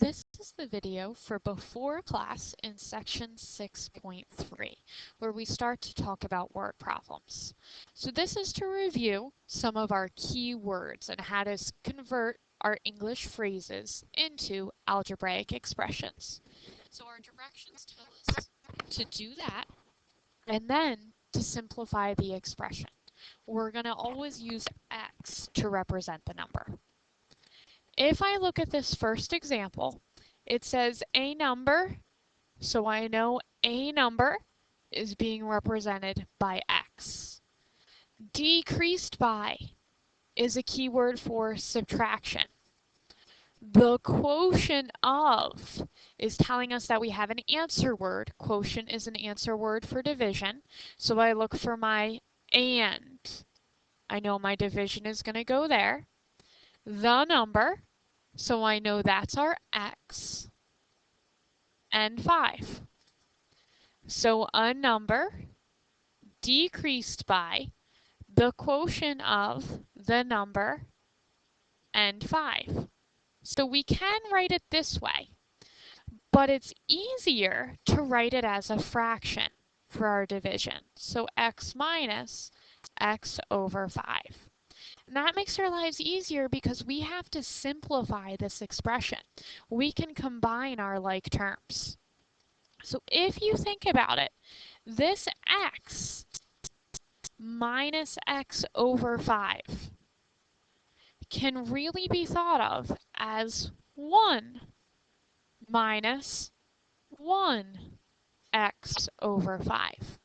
This is the video for before class in section 6.3, where we start to talk about word problems. So this is to review some of our key words and how to convert our English phrases into algebraic expressions. So our directions tell us to do that and then to simplify the expression. We're going to always use x to represent the number. If I look at this first example, it says a number, so I know a number is being represented by x. Decreased by is a keyword for subtraction. The quotient of is telling us that we have an answer word. Quotient is an answer word for division, so I look for my and. I know my division is going to go there. The number, so I know that's our x, and 5. So a number decreased by the quotient of the number and 5. So we can write it this way, but it's easier to write it as a fraction for our division. So x minus x over 5. And that makes our lives easier because we have to simplify this expression. We can combine our like terms. So if you think about it, this x minus x over 5 can really be thought of as 1 minus 1x over 5.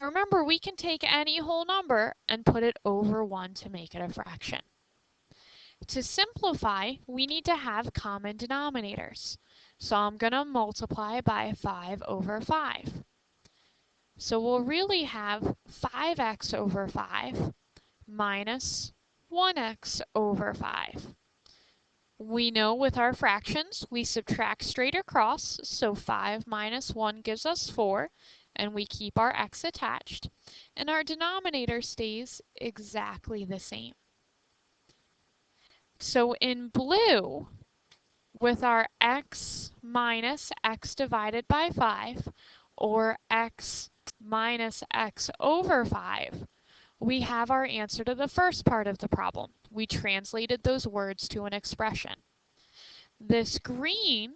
Remember, we can take any whole number and put it over 1 to make it a fraction. To simplify, we need to have common denominators. So I'm going to multiply by 5 over 5. So we'll really have 5x over 5 minus 1x over 5. We know with our fractions, we subtract straight across, so 5 minus 1 gives us 4. And we keep our x attached, and our denominator stays exactly the same. So in blue, with our x minus x divided by 5, or x minus x over 5, we have our answer to the first part of the problem. We translated those words to an expression. This green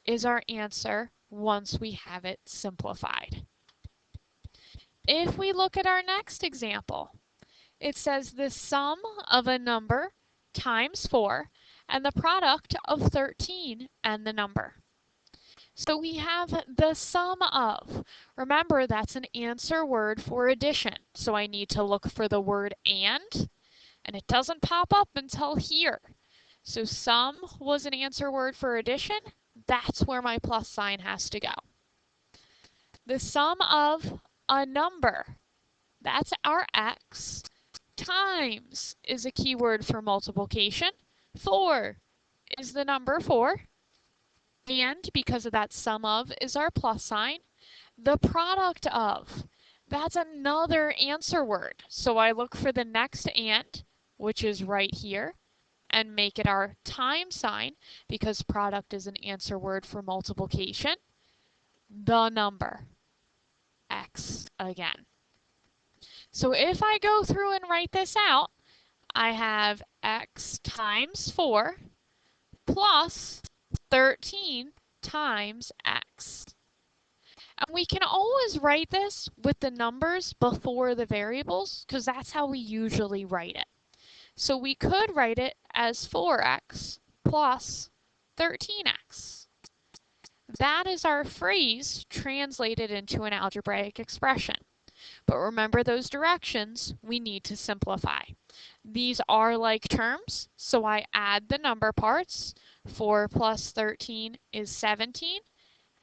is our answer once we have it simplified. If we look at our next example, it says the sum of a number times 4 and the product of 13 and the number. So we have the sum of. Remember, that's an answer word for addition. So I need to look for the word and it doesn't pop up until here. So sum was an answer word for addition. That's where my plus sign has to go. The sum of a number, that's our x, times is a keyword for multiplication. 4 is the number 4. And because of that sum of is our plus sign. The product of, that's another answer word. So I look for the next and, which is right here, and make it our time sign because product is an answer word for multiplication. The number, x again. So if I go through and write this out, I have x times 4 plus 13 times x. And we can always write this with the numbers before the variables because that's how we usually write it. So we could write it as 4x plus 13x. That is our phrase translated into an algebraic expression. But remember those directions, we need to simplify. These are like terms, so I add the number parts. 4 plus 13 is 17,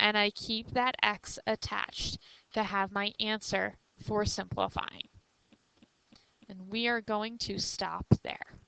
and I keep that x attached to have my answer for simplifying. And we are going to stop there.